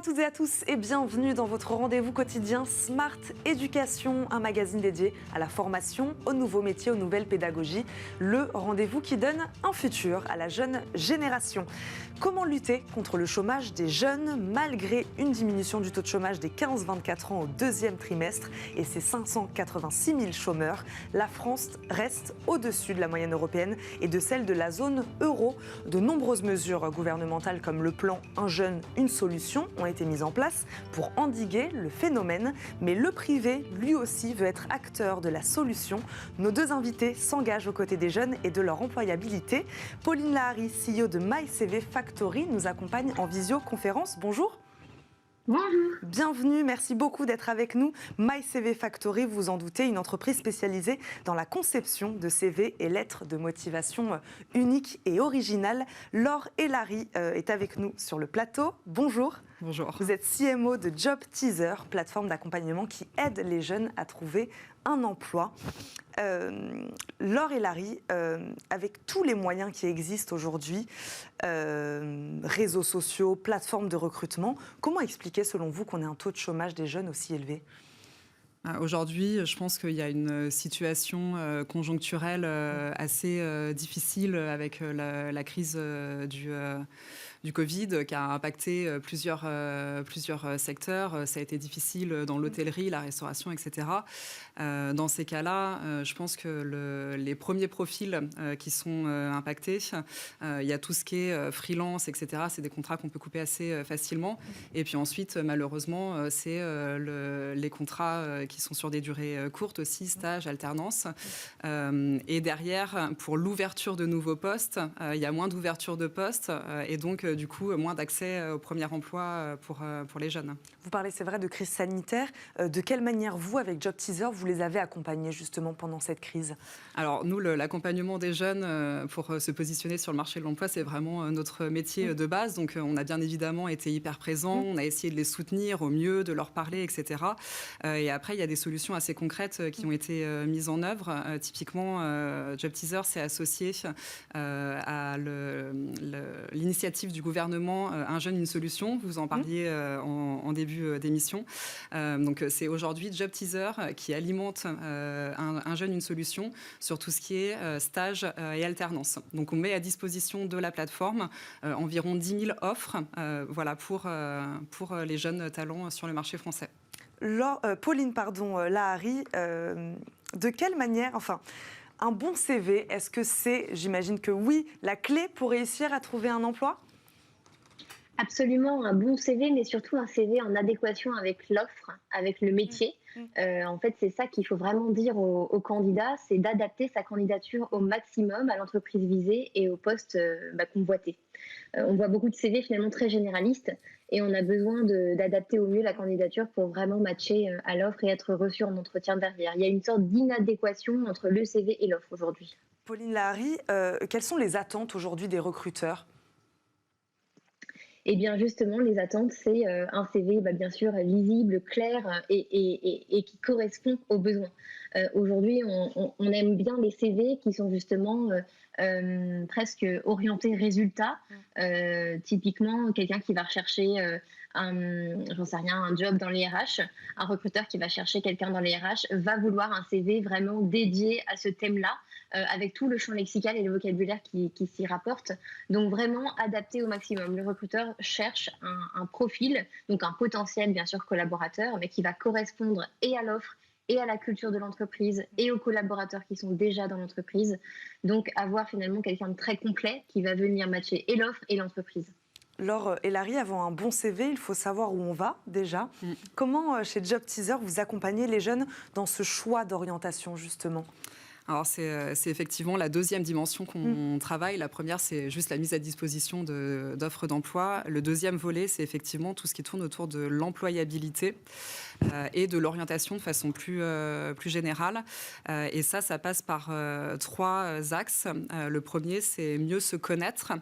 toutes et à tous et bienvenue dans votre rendez-vous quotidien Smart Éducation, un magazine dédié à la formation, aux nouveaux métiers, aux nouvelles pédagogies. Le rendez-vous qui donne un futur à la jeune génération. Comment lutter contre le chômage des jeunes malgré une diminution du taux de chômage des 15-24 ans au deuxième trimestre et ses 586 000 chômeurs? La France reste au-dessus de la moyenne européenne et de celle de la zone euro. De nombreuses mesures gouvernementales comme le plan Un jeune, une solution ont été mises en place pour endiguer le phénomène. Mais le privé, lui aussi, veut être acteur de la solution. Nos deux invités s'engagent aux côtés des jeunes et de leur employabilité. Pauline Lahari, CEO de MyCV Factory, nous accompagne en visioconférence. Bonjour. Bonjour. Bienvenue, merci beaucoup d'être avec nous. MyCV Factory, vous vous en doutez, une entreprise spécialisée dans la conception de CV et lettres de motivation uniques et originales. Laure Elary est avec nous sur le plateau. Bonjour. Bonjour. Vous êtes CMO de Job Teaser, plateforme d'accompagnement qui aide les jeunes à trouver un emploi. Laure Elary, avec tous les moyens qui existent aujourd'hui, réseaux sociaux, plateformes de recrutement, comment expliquer selon vous qu'on ait un taux de chômage des jeunes aussi élevé ? Aujourd'hui, je pense qu'il y a une situation conjoncturelle assez difficile avec la crise du Covid qui a impacté plusieurs secteurs. Ça a été difficile dans l'hôtellerie, la restauration, etc. Dans ces cas-là, je pense que les premiers profils qui sont impactés, il y a tout ce qui est freelance, etc. C'est des contrats qu'on peut couper assez facilement. Et puis ensuite, malheureusement, c'est les contrats qui sont sur des durées courtes aussi, stage, alternance. Et derrière, pour l'ouverture de nouveaux postes, il y a moins d'ouverture de postes et donc, du coup, moins d'accès au premier emploi pour les jeunes. Vous parlez, c'est vrai, de crise sanitaire. De quelle manière, vous, avec Job Teaser, vous les avez accompagnés justement pendant cette crise ? Alors, nous, l'accompagnement des jeunes pour se positionner sur le marché de l'emploi, c'est vraiment notre métier de base. Donc, on a bien évidemment été hyper présents. On a essayé de les soutenir au mieux, de leur parler, etc. Et après, il y a des solutions assez concrètes qui ont été mises en œuvre. Typiquement, Job Teaser s'est associé à l'initiative du gouvernement Un jeune, une solution. Vous en parliez en début d'émission. Donc, c'est aujourd'hui Job Teaser qui alimente Un jeune, une solution sur tout ce qui est stage et alternance. Donc, on met à disposition de la plateforme environ 10 000 offres voilà, pour les jeunes talents sur le marché français. Pauline Lahari, de quelle manière, enfin, un bon CV, est-ce que c'est, j'imagine que oui, la clé pour réussir à trouver un emploi ? Absolument, un bon CV, mais surtout un CV en adéquation avec l'offre, avec le métier. En fait, c'est ça qu'il faut vraiment dire aux candidats, c'est d'adapter sa candidature au maximum à l'entreprise visée et au poste convoité. On voit beaucoup de CV finalement très généralistes et on a besoin d'adapter au mieux la candidature pour vraiment matcher à l'offre et être reçu en entretien derrière. Il y a une sorte d'inadéquation entre le CV et l'offre aujourd'hui. Pauline Lahari, quelles sont les attentes aujourd'hui des recruteurs ? Eh bien justement, les attentes, c'est un CV bien sûr lisible, clair et qui correspond aux besoins. Aujourd'hui, on aime bien les CV qui sont justement presque orientés résultats. Typiquement, quelqu'un qui va rechercher un job dans les RH, un recruteur qui va chercher quelqu'un dans les RH va vouloir un CV vraiment dédié à ce thème-là, avec tout le champ lexical et le vocabulaire qui s'y rapporte. Donc vraiment adapté au maximum. Le recruteur cherche un profil, donc un potentiel bien sûr collaborateur, mais qui va correspondre et à l'offre et à la culture de l'entreprise et aux collaborateurs qui sont déjà dans l'entreprise. Donc avoir finalement quelqu'un de très complet qui va venir matcher et l'offre et l'entreprise. Laure Elary, avant un bon CV, il faut savoir où on va déjà. Comment, chez Job Teaser, vous accompagnez les jeunes dans ce choix d'orientation justement ? Alors, c'est effectivement la deuxième dimension qu'on travaille. La première, c'est juste la mise à disposition d'offres d'emploi. Le deuxième volet, c'est effectivement tout ce qui tourne autour de l'employabilité. et de l'orientation de façon plus générale. Et ça passe par 3 axes. Le premier, c'est mieux se connaître,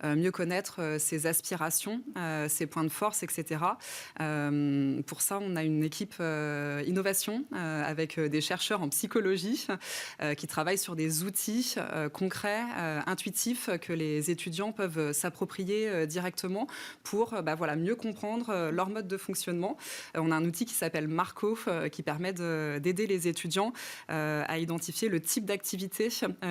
mieux connaître ses aspirations, ses points de force, etc. Pour ça, on a une équipe innovation avec des chercheurs en psychologie qui travaillent sur des outils concrets, intuitifs, que les étudiants peuvent s'approprier directement pour mieux comprendre leur mode de fonctionnement. On a un outil qui s'appelle Marco qui permet d'aider les étudiants à identifier le type d'activité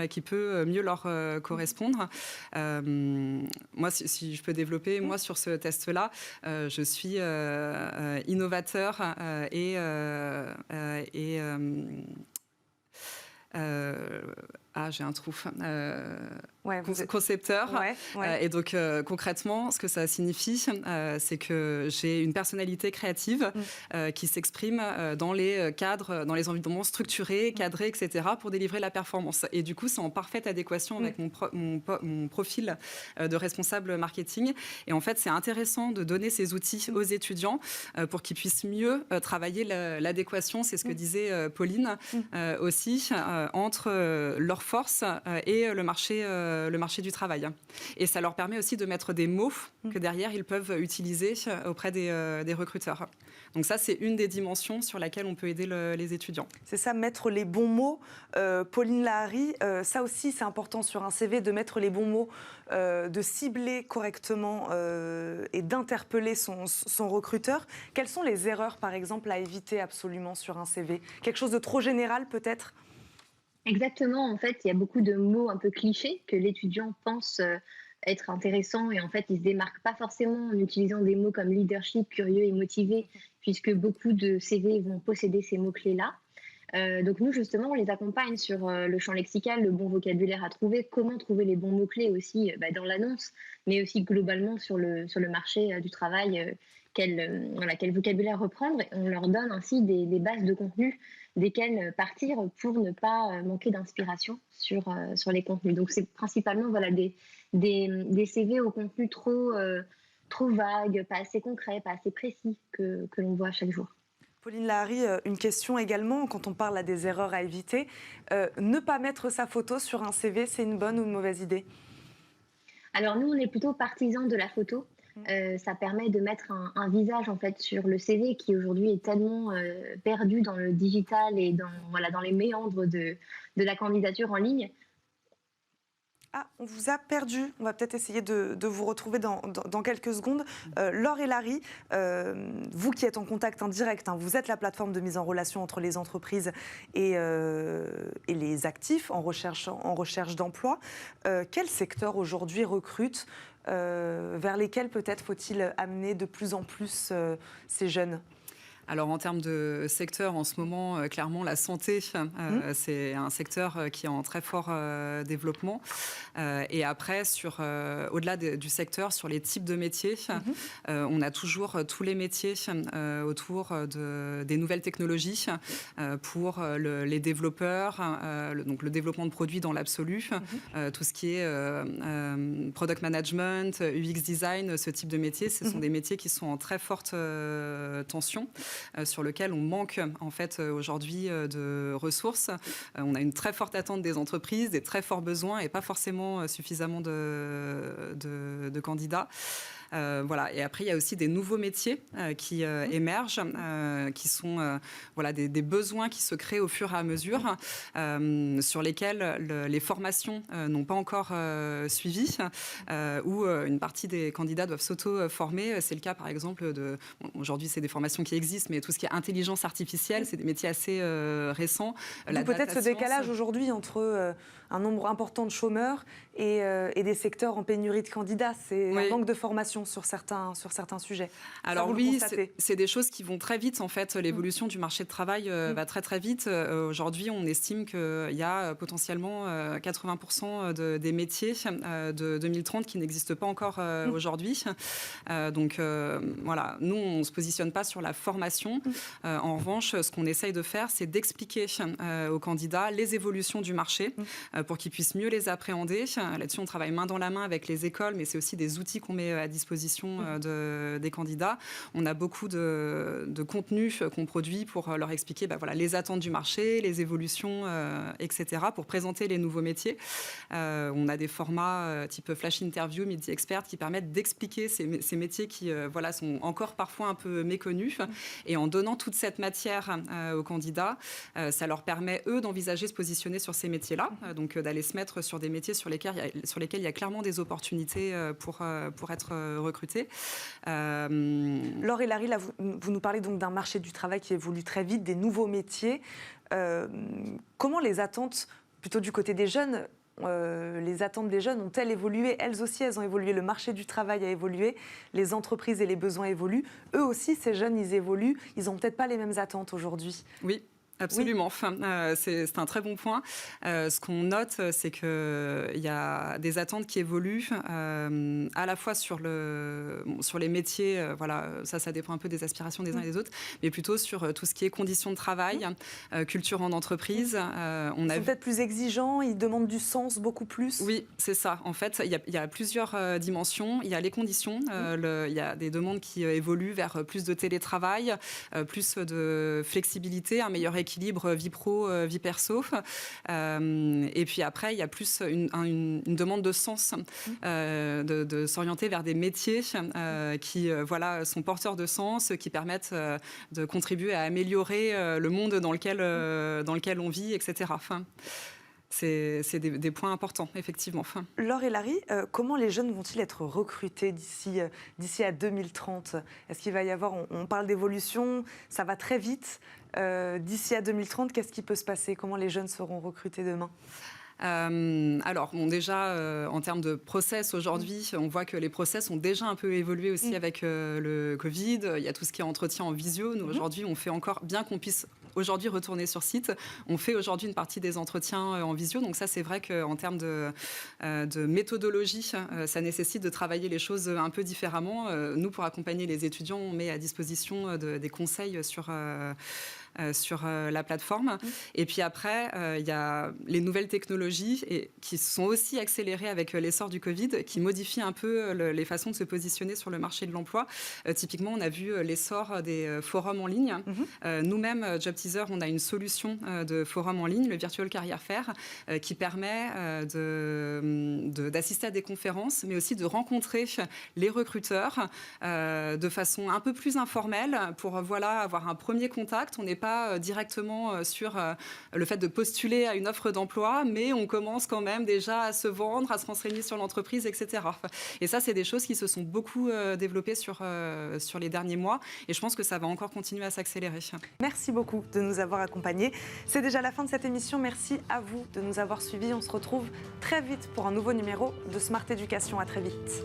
qui peut mieux leur correspondre. Moi, si je peux développer, moi sur ce test-là, je suis innovateur et j'ai un trou. Concepteur. Et donc, concrètement, ce que ça signifie, c'est que j'ai une personnalité créative qui s'exprime dans les cadres, dans les environnements structurés, cadrés, etc., pour délivrer la performance. Et du coup, c'est en parfaite adéquation avec mon profil de responsable marketing. Et en fait, c'est intéressant de donner ces outils aux étudiants pour qu'ils puissent mieux travailler l'adéquation, c'est ce que disait Pauline aussi, entre leurs forces et le marché du travail. Et ça leur permet aussi de mettre des mots que derrière, ils peuvent utiliser auprès des recruteurs. Donc ça, c'est une des dimensions sur laquelle on peut aider les étudiants. C'est ça, mettre les bons mots. Pauline Lahari, ça aussi, c'est important sur un CV, de mettre les bons mots, de cibler correctement et d'interpeller son recruteur. Quelles sont les erreurs, par exemple, à éviter absolument sur un CV? Quelque chose de trop général, peut-être? Exactement, en fait, il y a beaucoup de mots un peu clichés que l'étudiant pense être intéressants et en fait, il ne se démarque pas forcément en utilisant des mots comme leadership, curieux et motivé, puisque beaucoup de CV vont posséder ces mots-clés-là. Donc nous, justement, on les accompagne sur le champ lexical, le bon vocabulaire à trouver, comment trouver les bons mots-clés aussi dans l'annonce, mais aussi globalement sur le marché du travail, quel vocabulaire reprendre. Et on leur donne ainsi des bases de contenu desquelles partir pour ne pas manquer d'inspiration sur les contenus. Donc c'est principalement des CV au contenu trop vague, pas assez concret, pas assez précis que l'on voit chaque jour. Pauline Lahari, une question également, quand on parle des erreurs à éviter, ne pas mettre sa photo sur un CV, c'est une bonne ou une mauvaise idée? Alors nous, on est plutôt partisans de la photo. Ça permet de mettre un visage en fait sur le CV qui aujourd'hui est tellement perdu dans le digital et dans les méandres de la candidature en ligne. Ah, on vous a perdu. On va peut-être essayer de vous retrouver dans quelques secondes. Laure et Larry, vous qui êtes en contact indirect, vous êtes la plateforme de mise en relation entre les entreprises et les actifs en recherche d'emploi. Quel secteur aujourd'hui recrute, vers lesquels peut-être faut-il amener de plus en plus ces jeunes ? Alors en termes de secteur, en ce moment, clairement, la santé, c'est un secteur qui est en très fort développement. Et après, au-delà du secteur, sur les types de métiers, on a toujours tous les métiers autour des nouvelles technologies pour les développeurs, donc le développement de produits dans l'absolu, tout ce qui est product management, UX design, ce type de métiers, ce sont des métiers qui sont en très forte tension. Sur lequel on manque en fait aujourd'hui de ressources. On a une très forte attente des entreprises, des très forts besoins et pas forcément suffisamment de candidats. Voilà. Et après, il y a aussi des nouveaux métiers qui émergent, qui sont des besoins qui se créent au fur et à mesure, sur lesquels les formations n'ont pas encore suivi, où une partie des candidats doivent s'auto-former. C'est le cas, par exemple, aujourd'hui, c'est des formations qui existent, mais tout ce qui est intelligence artificielle, c'est des métiers assez récents. Peut-être ce décalage aujourd'hui entre un nombre important de chômeurs et des secteurs en pénurie de candidats. C'est un manque de formation sur certains sujets. Alors oui, c'est des choses qui vont très vite en fait. L'évolution du marché de travail va très très vite. Aujourd'hui, on estime qu'il y a potentiellement 80% des métiers de 2030 qui n'existent pas encore aujourd'hui. Donc voilà, nous on se positionne pas sur la formation. En revanche, ce qu'on essaye de faire, c'est d'expliquer aux candidats les évolutions du marché pour qu'ils puissent mieux les appréhender. Là-dessus, on travaille main dans la main avec les écoles, mais c'est aussi des outils qu'on met à disposition disposition des candidats. On a beaucoup de contenu qu'on produit pour leur expliquer les attentes du marché, les évolutions, etc., pour présenter les nouveaux métiers. On a des formats type flash interview, Midi Expert, qui permettent d'expliquer ces métiers qui sont encore parfois un peu méconnus. Et en donnant toute cette matière aux candidats, ça leur permet, eux, d'envisager se positionner sur ces métiers-là, donc d'aller se mettre sur des métiers sur lesquels il y a clairement des opportunités pour être recrutés. Laure et Larry, là, vous nous parlez donc d'un marché du travail qui évolue très vite, des nouveaux métiers. Comment les attentes, plutôt du côté des jeunes, les attentes des jeunes ont-elles évolué? Elles aussi, elles ont évolué. Le marché du travail a évolué. Les entreprises et les besoins évoluent. Eux aussi, ces jeunes, ils évoluent. Ils n'ont peut-être pas les mêmes attentes aujourd'hui. Oui. Absolument. Oui. C'est un très bon point. Ce qu'on note, c'est qu'il y a des attentes qui évoluent à la fois sur les métiers, ça dépend un peu des aspirations des uns et des autres, mais plutôt sur tout ce qui est conditions de travail, culture en entreprise. Ils sont peut-être plus exigeants, ils demandent du sens beaucoup plus. Oui, c'est ça. En fait, il y a plusieurs dimensions. Il y a les conditions. Il y a des demandes qui évoluent vers plus de télétravail, plus de flexibilité, un meilleur équilibre vie pro, vie perso. Et puis après, il y a plus une demande de sens, de s'orienter vers des métiers qui sont porteurs de sens, qui permettent de contribuer à améliorer le monde dans lequel on vit, etc. C'est des points importants, effectivement. Laure et Larry, comment les jeunes vont-ils être recrutés d'ici à 2030 ? Est-ce qu'il va y avoir, on parle d'évolution, ça va très vite. D'ici à 2030, qu'est-ce qui peut se passer ? Comment les jeunes seront recrutés demain ? Déjà, en termes de process, aujourd'hui, on voit que les process ont déjà un peu évolué aussi avec le Covid. Il y a tout ce qui est entretien en visio. Nous, aujourd'hui, on fait encore, bien qu'on puisse aujourd'hui retourner sur site, on fait aujourd'hui une partie des entretiens en visio. Donc ça, c'est vrai qu'en termes de méthodologie, ça nécessite de travailler les choses un peu différemment. Nous, pour accompagner les étudiants, on met à disposition des conseils sur la plateforme. Et puis après, il y a les nouvelles technologies qui sont aussi accélérées avec l'essor du Covid, qui modifient un peu les façons de se positionner sur le marché de l'emploi. Typiquement, on a vu l'essor des forums en ligne. Nous-mêmes, Job Teaser, on a une solution de forum en ligne, le Virtual Career Fair, qui permet d'assister à des conférences, mais aussi de rencontrer les recruteurs de façon un peu plus informelle pour avoir un premier contact. On n'est pas directement sur le fait de postuler à une offre d'emploi, mais on commence quand même déjà à se vendre, à se renseigner sur l'entreprise, etc. Et ça, c'est des choses qui se sont beaucoup développées sur les derniers mois, et je pense que ça va encore continuer à s'accélérer. Merci beaucoup de nous avoir accompagnés. C'est déjà la fin de cette émission. Merci à vous de nous avoir suivis. On se retrouve très vite pour un nouveau numéro de Smart Education. À très vite.